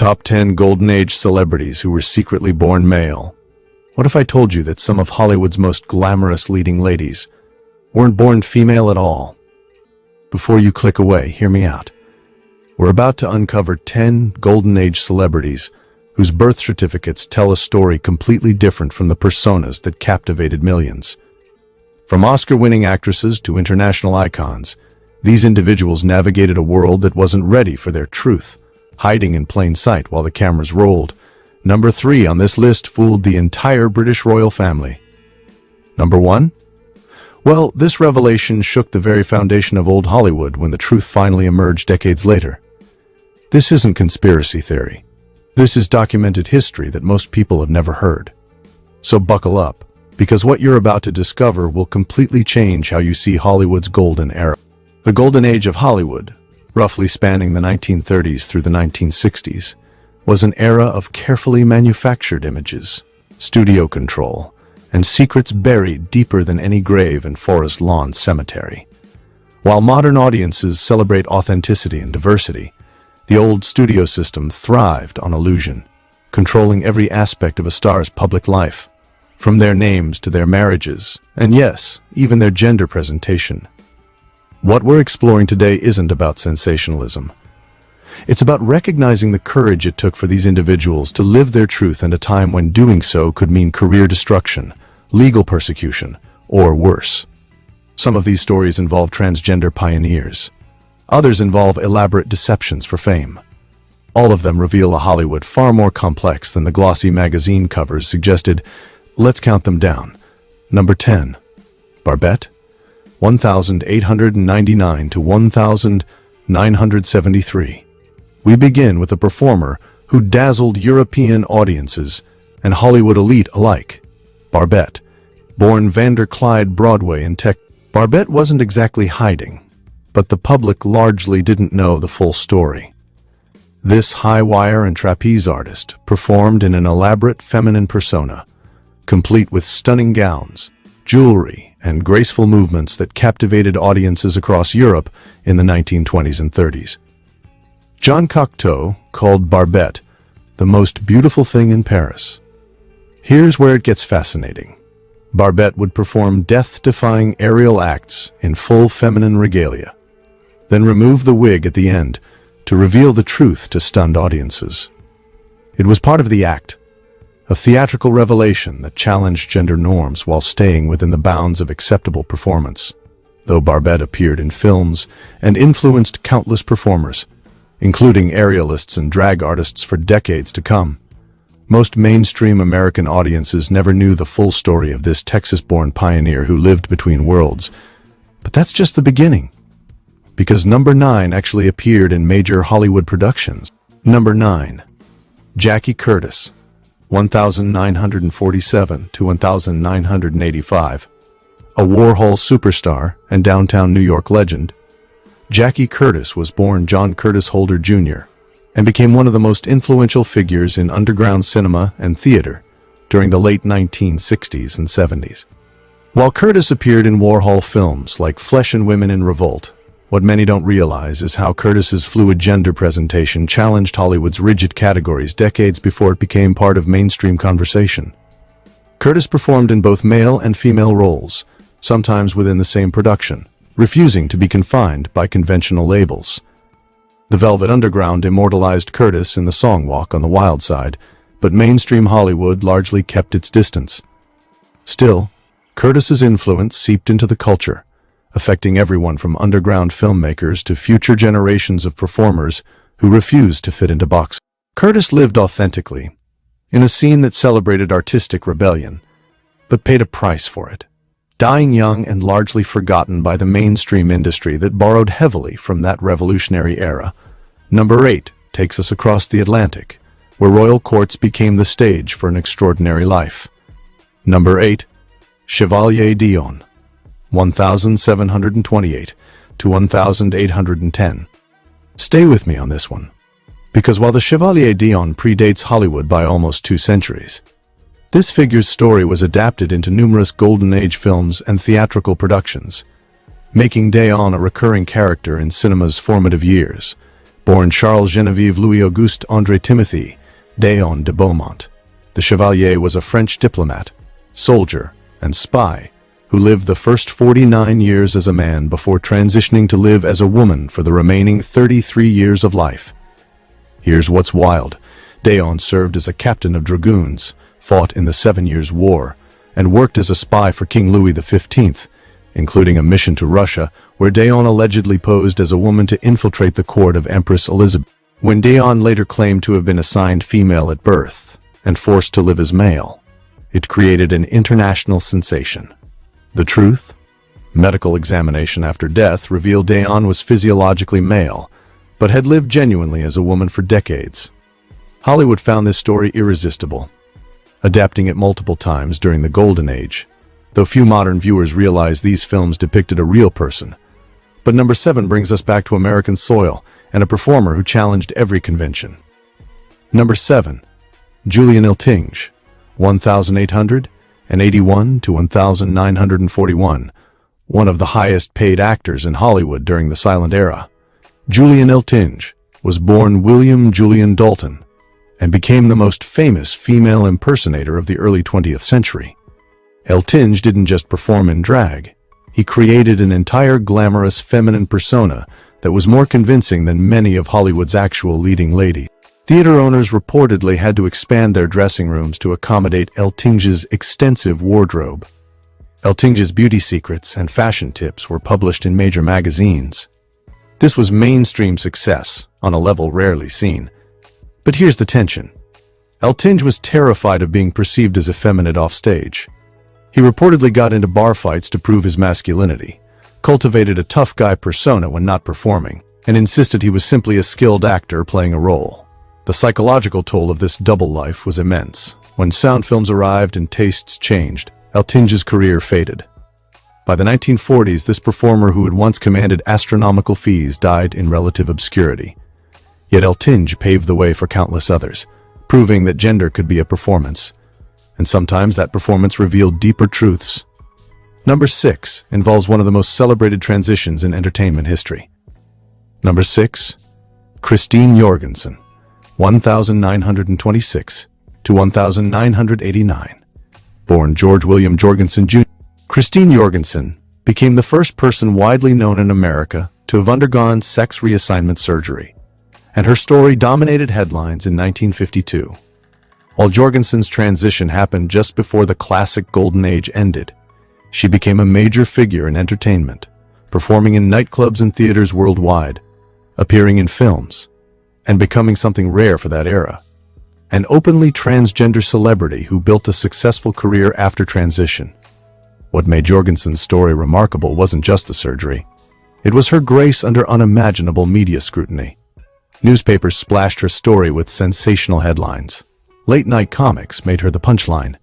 Top 10 Golden Age celebrities who were secretly born male. What if I told you that some of Hollywood's most glamorous leading ladies weren't born female at all? Before you click away, hear me out. We're about to uncover 10 Golden Age celebrities whose birth certificates tell a story completely different from the personas that captivated millions. From Oscar-winning actresses to international icons, these individuals navigated a world that wasn't ready for their truth, hiding in plain sight while the cameras rolled. Number 3 on this list fooled the entire British royal family. Number 1? Well, this revelation shook the very foundation of old Hollywood when the truth finally emerged decades later. This isn't conspiracy theory. This is documented history that most people have never heard. So buckle up, because what you're about to discover will completely change how you see Hollywood's golden era. The Golden Age of Hollywood, roughly spanning the 1930s through the 1960s, was an era of carefully manufactured images, studio control, and secrets buried deeper than any grave in Forest Lawn Cemetery. While modern audiences celebrate authenticity and diversity, the old studio system thrived on illusion, controlling every aspect of a star's public life, from their names to their marriages, and yes, even their gender presentation. What we're exploring today isn't about sensationalism. It's about recognizing the courage it took for these individuals to live their truth in a time when doing so could mean career destruction, legal persecution, or worse. Some of these stories involve transgender pioneers. Others involve elaborate deceptions for fame. All of them reveal a Hollywood far more complex than the glossy magazine covers suggested. Let's count them down. Number 10. Barbett, 1,899 to 1,973. We begin with a performer who dazzled European audiences and Hollywood elite alike. Barbett, born Vanderclyde Broadway in Texas. Barbett wasn't exactly hiding, but the public largely didn't know the full story. This high-wire and trapeze artist performed in an elaborate feminine persona, complete with stunning gowns, jewelry, and graceful movements that captivated audiences across Europe in the 1920s and 30s. Jean Cocteau called Barbett the most beautiful thing in Paris. Here's where it gets fascinating. Barbett would perform death-defying aerial acts in full feminine regalia, then remove the wig at the end to reveal the truth to stunned audiences. It was part of the act, a theatrical revelation that challenged gender norms while staying within the bounds of acceptable performance. Though Barbett appeared in films and influenced countless performers, including aerialists and drag artists for decades to come, most mainstream American audiences never knew the full story of this Texas-born pioneer who lived between worlds. But that's just the beginning, because number 9 actually appeared in major Hollywood productions. Number 9. Jackie Curtis, 1,947 to 1,985. A Warhol superstar and downtown New York legend, Jackie Curtis was born John Curtis Holder Jr. and became one of the most influential figures in underground cinema and theater during the late 1960s and 70s. While Curtis appeared in Warhol films like Flesh and Women in Revolt, what many don't realize is how Curtis's fluid gender presentation challenged Hollywood's rigid categories decades before it became part of mainstream conversation. Curtis performed in both male and female roles, sometimes within the same production, refusing to be confined by conventional labels. The Velvet Underground immortalized Curtis in the song Walk on the Wild Side, but mainstream Hollywood largely kept its distance. Still, Curtis's influence seeped into the culture, affecting everyone from underground filmmakers to future generations of performers who refused to fit into boxes. Curtis lived authentically, in a scene that celebrated artistic rebellion, but paid a price for it, dying young and largely forgotten by the mainstream industry that borrowed heavily from that revolutionary era. Number 8 takes us across the Atlantic, where royal courts became the stage for an extraordinary life. Number 8. Chevalier Dion, 1,728 to 1,810. Stay with me on this one, because while the Chevalier Dion predates Hollywood by almost 2 centuries, this figure's story was adapted into numerous Golden Age films and theatrical productions, making Dion a recurring character in cinema's formative years. Born Charles Genevieve Louis Auguste André Timothy Déon de Beaumont, the Chevalier was a French diplomat, soldier, and spy who lived the first 49 years as a man before transitioning to live as a woman for the remaining 33 years of life. Here's what's wild. Déon served as a captain of dragoons, fought in the 7 Years' War, and worked as a spy for King Louis XV, including a mission to Russia where Déon allegedly posed as a woman to infiltrate the court of Empress Elizabeth. When Déon later claimed to have been assigned female at birth and forced to live as male, it created an international sensation. The truth? Medical examination after death revealed Déon was physiologically male, but had lived genuinely as a woman for decades. Hollywood found this story irresistible, adapting it multiple times during the Golden Age, though few modern viewers realize these films depicted a real person. But number 7 brings us back to American soil and a performer who challenged every convention. Number 7. Julian Eltinge, 1881 to 1941, one of the highest-paid actors in Hollywood during the silent era. Julian Eltinge was born William Julian Dalton and became the most famous female impersonator of the early 20th century. Eltinge didn't just perform in drag. He created an entire glamorous feminine persona that was more convincing than many of Hollywood's actual leading ladies. Theater owners reportedly had to expand their dressing rooms to accommodate Eltinge's extensive wardrobe. Eltinge's beauty secrets and fashion tips were published in major magazines. This was mainstream success, on a level rarely seen. But here's the tension. Eltinge was terrified of being perceived as effeminate offstage. He reportedly got into bar fights to prove his masculinity, cultivated a tough guy persona when not performing, and insisted he was simply a skilled actor playing a role. The psychological toll of this double life was immense. When sound films arrived and tastes changed, Eltinge's career faded. By the 1940s, this performer who had once commanded astronomical fees died in relative obscurity. Yet Eltinge paved the way for countless others, proving that gender could be a performance. And sometimes that performance revealed deeper truths. Number 6 involves one of the most celebrated transitions in entertainment history. Number 6. Christine Jorgensen, 1926 to 1989. Born George William Jorgensen Jr., Christine Jorgensen became the first person widely known in America to have undergone sex reassignment surgery, and her story dominated headlines in 1952. While Jorgensen's transition happened just before the classic Golden Age ended, she became a major figure in entertainment, performing in nightclubs and theaters worldwide, appearing in films, and becoming something rare for that era. An openly transgender celebrity who built a successful career after transition. What made Jorgensen's story remarkable wasn't just the surgery. It was her grace under unimaginable media scrutiny. Newspapers splashed her story with sensational headlines. Late-night comics made her the punchline.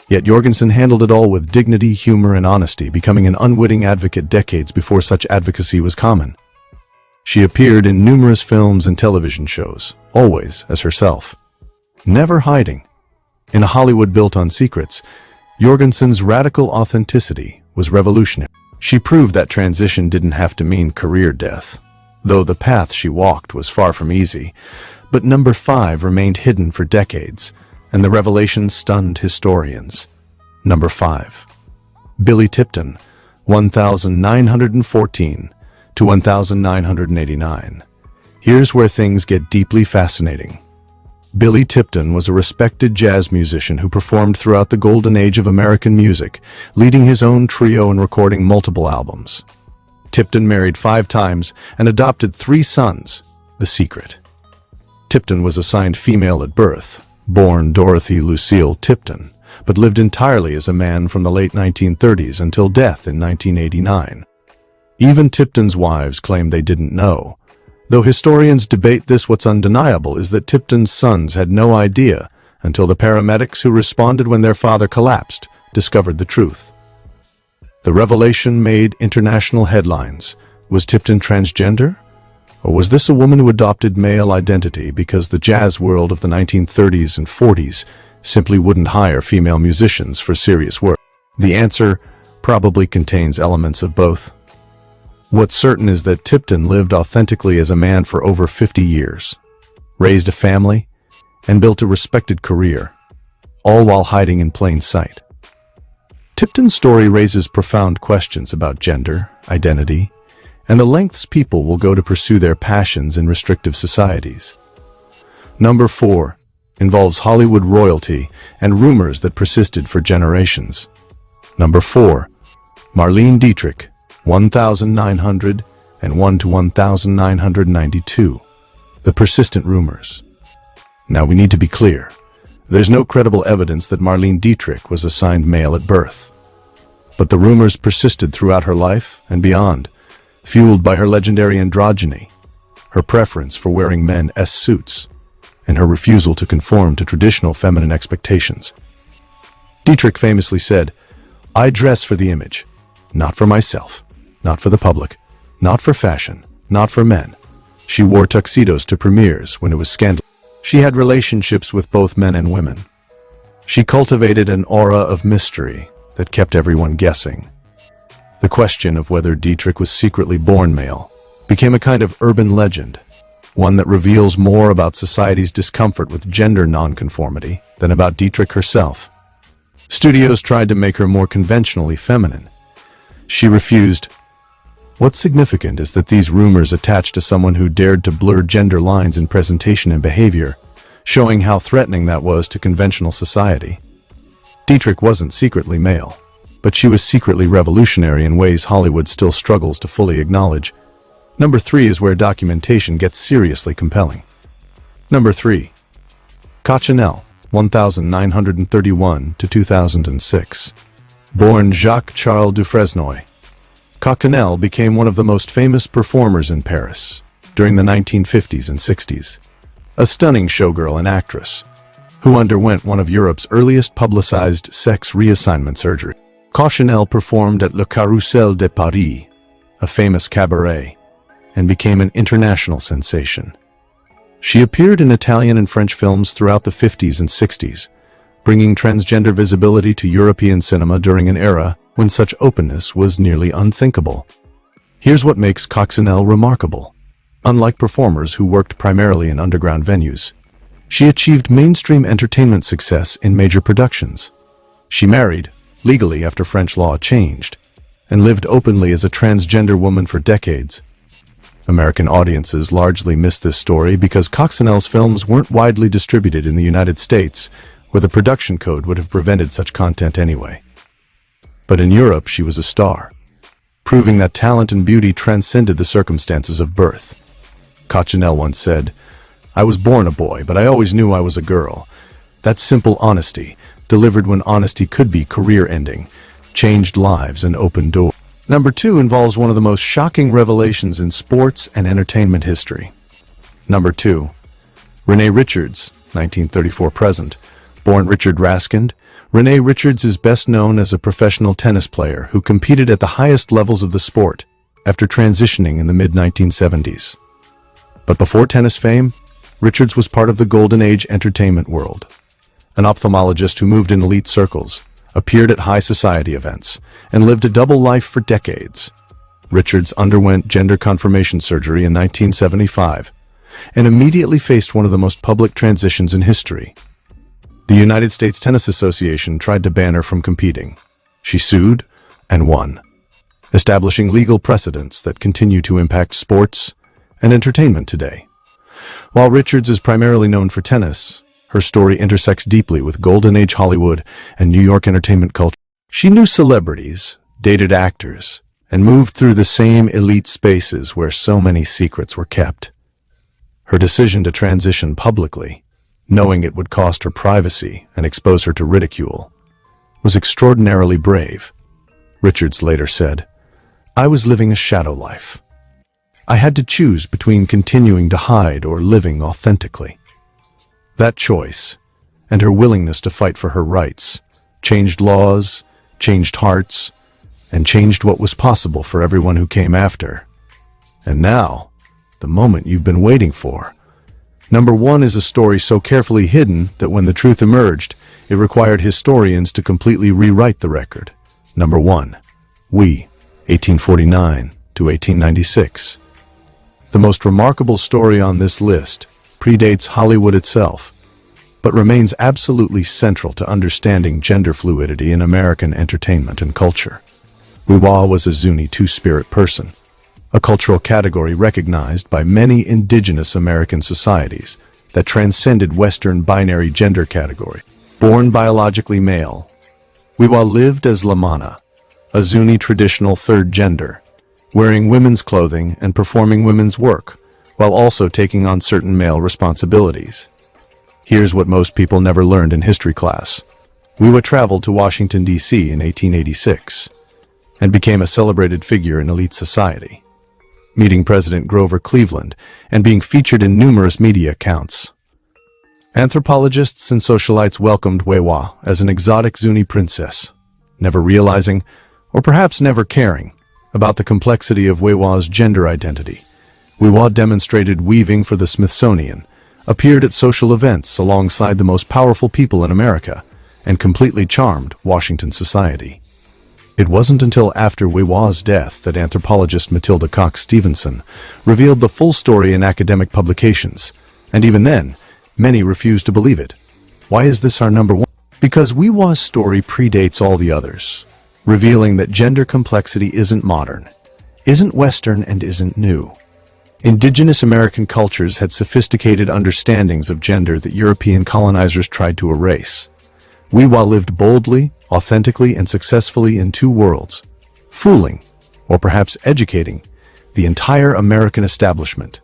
Yet Jorgensen handled it all with dignity, humor, and honesty, becoming an unwitting advocate decades before such advocacy was common. She appeared in numerous films and television shows, always as herself, never hiding. In a Hollywood built on secrets, Jorgensen's radical authenticity was revolutionary. She proved that transition didn't have to mean career death, though the path she walked was far from easy. But number 5 remained hidden for decades, and the revelation stunned historians. Number 5. Billy Tipton, 1914 to 1989. Here's where things get deeply fascinating. Billy Tipton was a respected jazz musician who performed throughout the golden age of American music, leading his own trio and recording multiple albums. Tipton married 5 times and adopted 3 sons. The secret. Tipton was assigned female at birth, born Dorothy Lucille Tipton, but lived entirely as a man from the late 1930s until death in 1989. Even Tipton's wives claimed they didn't know. Though historians debate this, what's undeniable is that Tipton's sons had no idea until the paramedics who responded when their father collapsed discovered the truth. The revelation made international headlines. Was Tipton transgender? Or was this a woman who adopted male identity because the jazz world of the 1930s and 40s simply wouldn't hire female musicians for serious work? The answer probably contains elements of both. What's certain is that Tipton lived authentically as a man for over 50 years, raised a family, and built a respected career, all while hiding in plain sight. Tipton's story raises profound questions about gender, identity, and the lengths people will go to pursue their passions in restrictive societies. Number 4 involves Hollywood royalty and rumors that persisted for generations. Number 4, Marlene Dietrich, 1901 to 1992. The persistent rumors. Now we need to be clear. There's no credible evidence that Marlene Dietrich was assigned male at birth. But the rumors persisted throughout her life and beyond, fueled by her legendary androgyny, her preference for wearing men's suits, and her refusal to conform to traditional feminine expectations. Dietrich famously said, "I dress for the image, not for myself, not for the public, not for fashion, not for men." She wore tuxedos to premieres when it was scandalous. She had relationships with both men and women. She cultivated an aura of mystery that kept everyone guessing. The question of whether Dietrich was secretly born male became a kind of urban legend, one that reveals more about society's discomfort with gender nonconformity than about Dietrich herself. Studios tried to make her more conventionally feminine. She refused. What's significant is that these rumors attached to someone who dared to blur gender lines in presentation and behavior, showing how threatening that was to conventional society. Dietrich wasn't secretly male, but she was secretly revolutionary in ways Hollywood still struggles to fully acknowledge. Number 3 is where documentation gets seriously compelling. Number 3. Coccinelle, 1931 to 2006. Born Jacques-Charles Dufresnoy, Coccinelle became one of the most famous performers in Paris during the 1950s and 60s. A stunning showgirl and actress who underwent one of Europe's earliest publicized sex reassignment surgery. Coccinelle performed at Le Carrousel de Paris, a famous cabaret, and became an international sensation. She appeared in Italian and French films throughout the 50s and 60s, bringing transgender visibility to European cinema during an era when such openness was nearly unthinkable. Here's what makes Coccinelle remarkable. Unlike performers who worked primarily in underground venues, she achieved mainstream entertainment success in major productions. She married, legally after French law changed, and lived openly as a transgender woman for decades. American audiences largely missed this story because Coccinelle's films weren't widely distributed in the United States, where the production code would have prevented such content anyway. But in Europe, she was a star, proving that talent and beauty transcended the circumstances of birth. Coccinelle once said, "I was born a boy, but I always knew I was a girl." That simple honesty, delivered when honesty could be career-ending, changed lives and opened doors. Number 2 involves one of the most shocking revelations in sports and entertainment history. Number 2. Renee Richards, 1934 present. Born Richard Raskind, Renee Richards is best known as a professional tennis player who competed at the highest levels of the sport after transitioning in the mid-1970s. But before tennis fame, Richards was part of the golden age entertainment world. An ophthalmologist who moved in elite circles, appeared at high society events, and lived a double life for decades. Richards underwent gender confirmation surgery in 1975 and immediately faced one of the most public transitions in history. The United States Tennis Association tried to ban her from competing. She sued and won, establishing legal precedents that continue to impact sports and entertainment today. While Richards is primarily known for tennis, her story intersects deeply with Golden Age Hollywood and New York entertainment culture. She knew celebrities, dated actors, and moved through the same elite spaces where so many secrets were kept. Her decision to transition publicly, knowing it would cost her privacy and expose her to ridicule, was extraordinarily brave. Richards later said, "I was living a shadow life. I had to choose between continuing to hide or living authentically." That choice, and her willingness to fight for her rights, changed laws, changed hearts, and changed what was possible for everyone who came after. And now, the moment you've been waiting for. Number 1 is a story so carefully hidden that when the truth emerged, it required historians to completely rewrite the record. Number 1. 1849 to 1896. The most remarkable story on this list predates Hollywood itself, but remains absolutely central to understanding gender fluidity in American entertainment and culture. Wiwa was a Zuni two-spirit person, a cultural category recognized by many indigenous American societies that transcended Western binary gender category. Born biologically male, Wiwa lived as Lamana, a Zuni traditional third gender, wearing women's clothing and performing women's work, while also taking on certain male responsibilities. Here's what most people never learned in history class. Wiwa traveled to Washington, D.C. in 1886 and became a celebrated figure in elite society, meeting President Grover Cleveland and being featured in numerous media accounts. Anthropologists and socialites welcomed Wiwa as an exotic Zuni princess, never realizing, or perhaps never caring, about the complexity of Wiwa's gender identity. Wiwa demonstrated weaving for the Smithsonian, appeared at social events alongside the most powerful people in America, and completely charmed Washington society. It wasn't until after Wiwa's death that anthropologist Matilda Cox Stevenson revealed the full story in academic publications, and even then, many refused to believe it. Why is this our number one? Because Wiwa's story predates all the others, revealing that gender complexity isn't modern, isn't Western, and isn't new. Indigenous American cultures had sophisticated understandings of gender that European colonizers tried to erase. Wiwa lived boldly, authentically, and successfully in two worlds, fooling, or perhaps educating, the entire American establishment.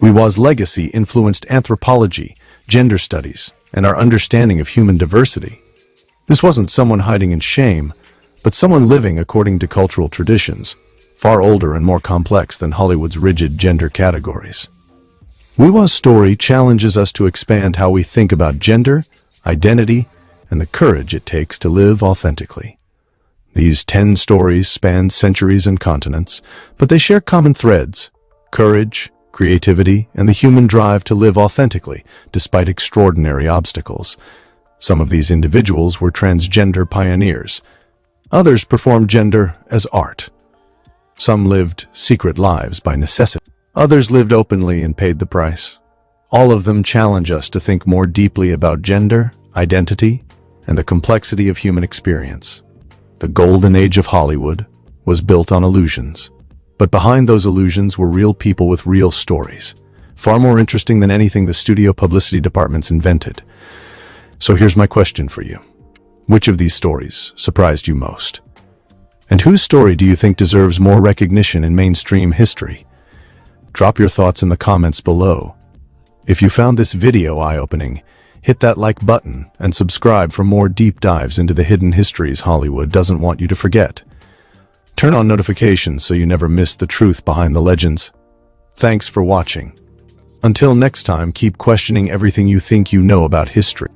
Wiwa's legacy influenced anthropology, gender studies, and our understanding of human diversity. This wasn't someone hiding in shame, but someone living according to cultural traditions, far older and more complex than Hollywood's rigid gender categories. Wiwa's story challenges us to expand how we think about gender, identity, and the courage it takes to live authentically. These 10 stories span centuries and continents, but they share common threads: courage, creativity, and the human drive to live authentically despite extraordinary obstacles. Some of these individuals were transgender pioneers. Others performed gender as art. Some lived secret lives by necessity. Others lived openly and paid the price. All of them challenge us to think more deeply about gender, identity, and the complexity of human experience. The golden age of Hollywood was built on illusions, but behind those illusions were real people with real stories, far more interesting than anything the studio publicity departments invented. So here's my question for you. Which of these stories surprised you most? And whose story do you think deserves more recognition in mainstream history? Drop your thoughts in the comments below. If you found this video eye-opening, hit that like button and subscribe for more deep dives into the hidden histories Hollywood doesn't want you to forget. Turn on notifications so you never miss the truth behind the legends. Thanks for watching. Until next time, keep questioning everything you think you know about history.